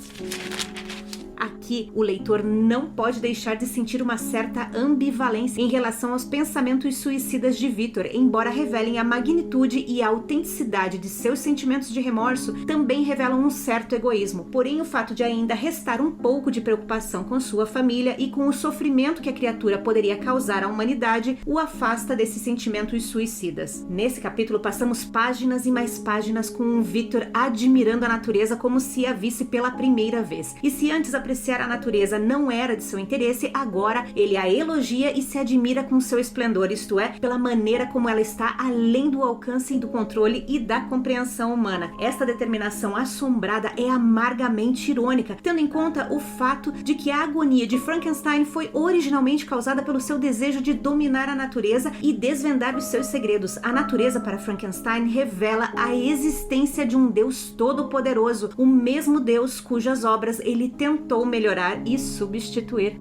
Speaker 1: Aqui, o leitor não pode deixar de sentir uma certa ambivalência em relação aos pensamentos suicidas de Victor, embora revelem a magnitude e a autenticidade de seus sentimentos de remorso, também revelam um certo egoísmo. Porém, o fato de ainda restar um pouco de preocupação com sua família e com o sofrimento que a criatura poderia causar à humanidade, o afasta desses sentimentos suicidas. Nesse capítulo, passamos páginas e mais páginas com um Victor admirando a natureza como se a visse pela primeira vez. E se antes apreciar a natureza não era de seu interesse, agora ele a elogia e se admira com seu esplendor, isto é, pela maneira como ela está além do alcance e do controle e da compreensão humana. Esta determinação assombrada é amargamente irônica, tendo em conta o fato de que a agonia de Frankenstein foi originalmente causada pelo seu desejo de dominar a natureza e desvendar os seus segredos. A natureza para Frankenstein revela a existência de um Deus todo-poderoso, o mesmo Deus cujas obras ele tentou melhorar e substituir.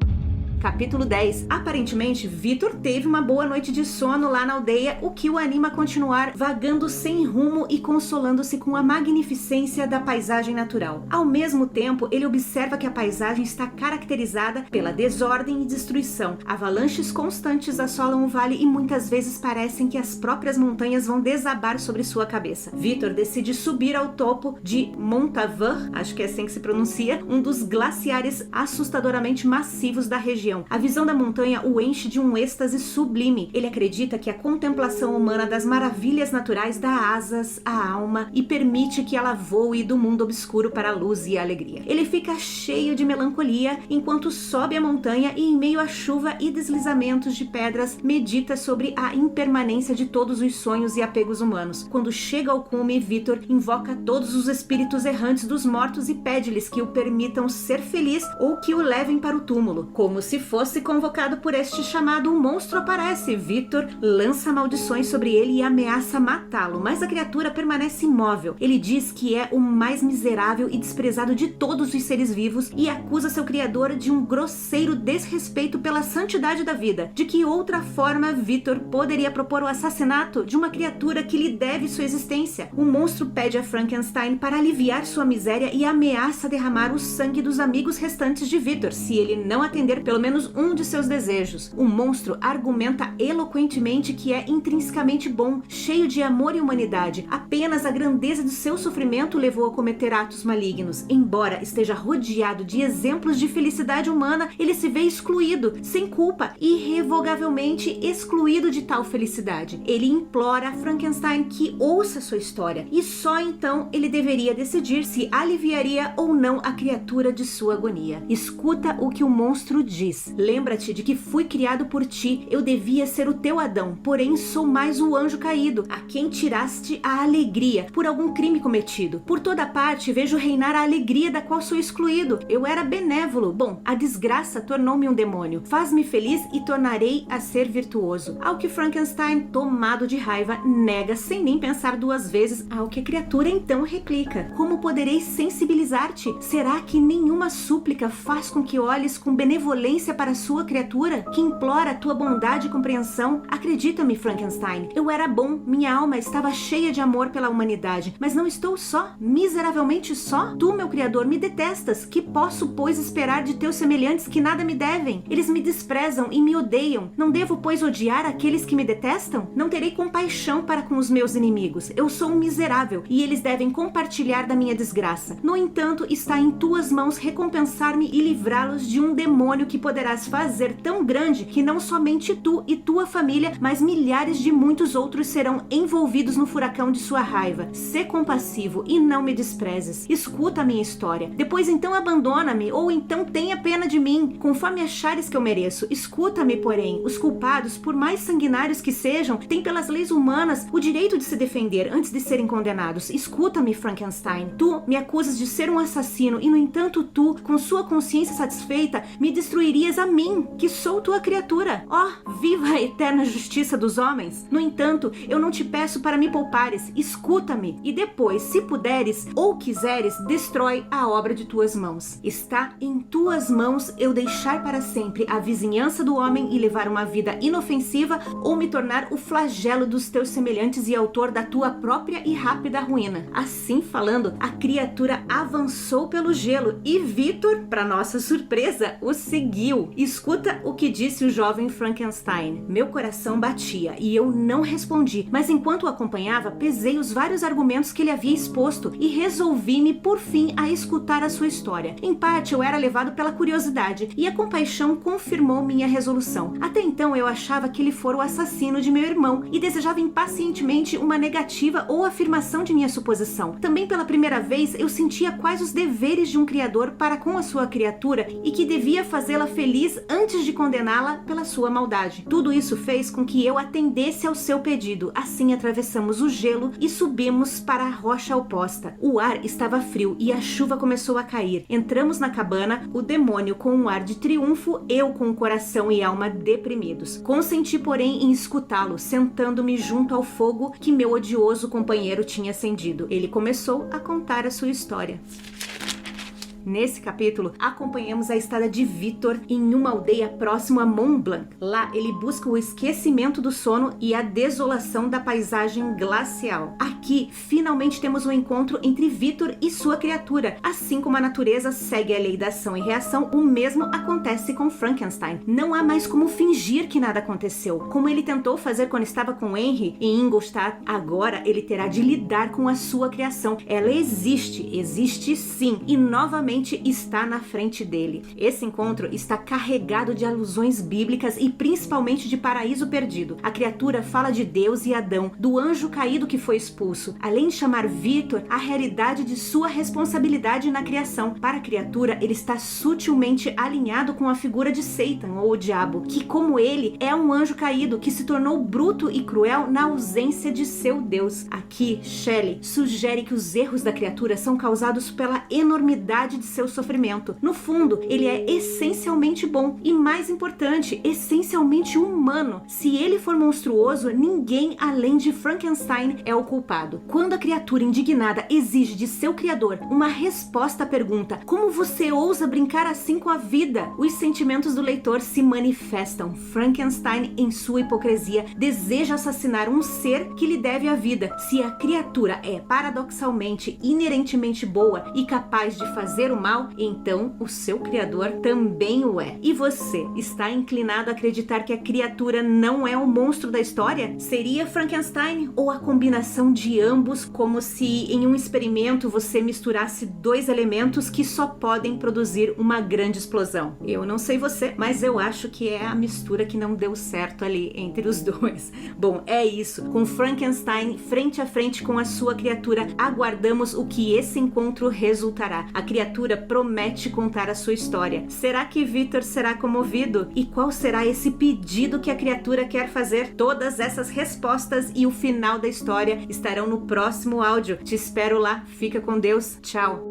Speaker 1: Capítulo 10. Aparentemente, Victor teve uma boa noite de sono lá na aldeia, o que o anima a continuar vagando sem rumo e consolando-se com a magnificência da paisagem natural. Ao mesmo tempo, ele observa que a paisagem está caracterizada pela desordem e destruição. Avalanches constantes assolam o vale e muitas vezes parecem que as próprias montanhas vão desabar sobre sua cabeça. Victor decide subir ao topo de Montauban, acho que é assim que se pronuncia, um dos glaciares assustadoramente massivos da região. A visão da montanha o enche de um êxtase sublime. Ele acredita que a contemplação humana das maravilhas naturais dá asas à alma e permite que ela voe do mundo obscuro para a luz e a alegria. Ele fica cheio de melancolia enquanto sobe a montanha e, em meio à chuva e deslizamentos de pedras, medita sobre a impermanência de todos os sonhos e apegos humanos. Quando chega ao cume, Victor invoca todos os espíritos errantes dos mortos e pede-lhes que o permitam ser feliz ou que o levem para o túmulo, como se se fosse convocado por este chamado, o monstro aparece. Victor lança maldições sobre ele e ameaça matá-lo, mas a criatura permanece imóvel. Ele diz que é o mais miserável e desprezado de todos os seres vivos e acusa seu criador de um grosseiro desrespeito pela santidade da vida. De que outra forma Victor poderia propor o assassinato de uma criatura que lhe deve sua existência? O monstro pede a Frankenstein para aliviar sua miséria e ameaça derramar o sangue dos amigos restantes de Victor, se ele não atender pelo menos um de seus desejos. O monstro argumenta eloquentemente que é intrinsecamente bom, cheio de amor e humanidade. Apenas a grandeza do seu sofrimento levou a cometer atos malignos. Embora esteja rodeado de exemplos de felicidade humana, ele se vê excluído, sem culpa, irrevogavelmente excluído de tal felicidade. Ele implora a Frankenstein que ouça sua história, e só então ele deveria decidir se aliviaria ou não a criatura de sua agonia. Escuta o que o monstro diz. Lembra-te de que fui criado por ti, eu devia ser o teu Adão, porém sou mais o anjo caído, a quem tiraste a alegria por algum crime cometido. Por toda parte vejo reinar a alegria da qual sou excluído. Eu era benévolo. Bom, a desgraça tornou-me um demônio. Faz-me feliz e tornarei a ser virtuoso. Ao que Frankenstein, tomado de raiva, nega sem nem pensar duas vezes, ao que a criatura então replica: como poderei sensibilizar-te? Será que nenhuma súplica faz com que olhes com benevolência para sua criatura, que implora a tua bondade e compreensão? Acredita-me, Frankenstein, eu era bom, minha alma estava cheia de amor pela humanidade, mas não estou só, miseravelmente só. Tu, meu criador, me detestas. Que posso, pois, esperar de teus semelhantes que nada me devem? Eles me desprezam e me odeiam. Não devo, pois, odiar aqueles que me detestam? Não terei compaixão para com os meus inimigos. Eu sou um miserável e eles devem compartilhar da minha desgraça. No entanto, está em tuas mãos recompensar-me e livrá-los de um demônio que poderás fazer tão grande que não somente tu e tua família, mas milhares de muitos outros serão envolvidos no furacão de sua raiva. Sê compassivo e não me desprezes. Escuta a minha história. Depois então abandona-me, ou então tenha pena de mim, conforme achares que eu mereço. Escuta-me, porém. Os culpados, por mais sanguinários que sejam, têm pelas leis humanas o direito de se defender antes de serem condenados. Escuta-me, Frankenstein. Tu me acusas de ser um assassino e, no entanto, tu, com sua consciência satisfeita, me destruirias a mim, que sou tua criatura. Oh, viva a eterna justiça dos homens! No entanto, eu não te peço para me poupares. Escuta-me e depois, se puderes ou quiseres, destrói a obra de tuas mãos. Está em tuas mãos eu deixar para sempre a vizinhança do homem e levar uma vida inofensiva, ou me tornar o flagelo dos teus semelhantes e autor da tua própria e rápida ruína. Assim falando, a criatura avançou pelo gelo e Victor, para nossa surpresa, o seguiu. Escuta o que disse o jovem Frankenstein. Meu coração batia e eu não respondi, mas enquanto o acompanhava, pesei os vários argumentos que ele havia exposto e resolvi-me por fim a escutar a sua história. Em parte eu era levado pela curiosidade e a compaixão confirmou minha resolução. Até então eu achava que ele fora o assassino de meu irmão e desejava impacientemente uma negativa ou afirmação de minha suposição. Também pela primeira vez eu sentia quais os deveres de um criador para com a sua criatura e que devia fazê-la feliz antes de condená-la pela sua maldade. Tudo isso fez com que eu atendesse ao seu pedido. Assim atravessamos o gelo e subimos para a rocha oposta. O ar estava frio e a chuva começou a cair. Entramos na cabana, o demônio com um ar de triunfo, eu com o coração e alma deprimidos. Consenti, porém, em escutá-lo, sentando-me junto ao fogo que meu odioso companheiro tinha acendido. Ele começou a contar a sua história. Nesse capítulo, acompanhamos a estada de Victor em uma aldeia próxima a Mont Blanc. Lá, ele busca o esquecimento do sono e a desolação da paisagem glacial. Aqui, finalmente temos um encontro entre Victor e sua criatura. Assim como a natureza segue a lei da ação e reação, o mesmo acontece com Frankenstein. Não há mais como fingir que nada aconteceu. Como ele tentou fazer quando estava com Henry em Ingolstadt, agora ele terá de lidar com a sua criação. Ela existe sim, e novamente está na frente dele. Esse encontro está carregado de alusões bíblicas e principalmente de Paraíso Perdido. A criatura fala de Deus e Adão, do anjo caído que foi expulso, além de chamar Victor a realidade de sua responsabilidade na criação. Para a criatura, ele está sutilmente alinhado com a figura de Satan, ou o diabo, que, como ele, é um anjo caído que se tornou bruto e cruel na ausência de seu Deus. Aqui, Shelley sugere que os erros da criatura são causados pela enormidade de seu sofrimento. No fundo, ele é essencialmente bom e, mais importante, essencialmente humano. Se ele for monstruoso, ninguém além de Frankenstein é o culpado. Quando a criatura indignada exige de seu criador uma resposta à pergunta: como você ousa brincar assim com a vida? Os sentimentos do leitor se manifestam. Frankenstein, em sua hipocrisia, deseja assassinar um ser que lhe deve a vida. Se a criatura é paradoxalmente, inerentemente boa e capaz de fazer o mal, então o seu criador também o é. E você, está inclinado a acreditar que a criatura não é o monstro da história? Seria Frankenstein ou a combinação de ambos, como se em um experimento você misturasse dois elementos que só podem produzir uma grande explosão? Eu não sei você, mas eu acho que é a mistura que não deu certo ali entre os dois. Bom, é isso. Com Frankenstein frente a frente com a sua criatura, aguardamos o que esse encontro resultará. A criatura promete contar a sua história. Será que Victor será comovido? E qual será esse pedido que a criatura quer fazer? Todas essas respostas e o final da história estarão no próximo áudio. Te espero lá. Fica com Deus. Tchau.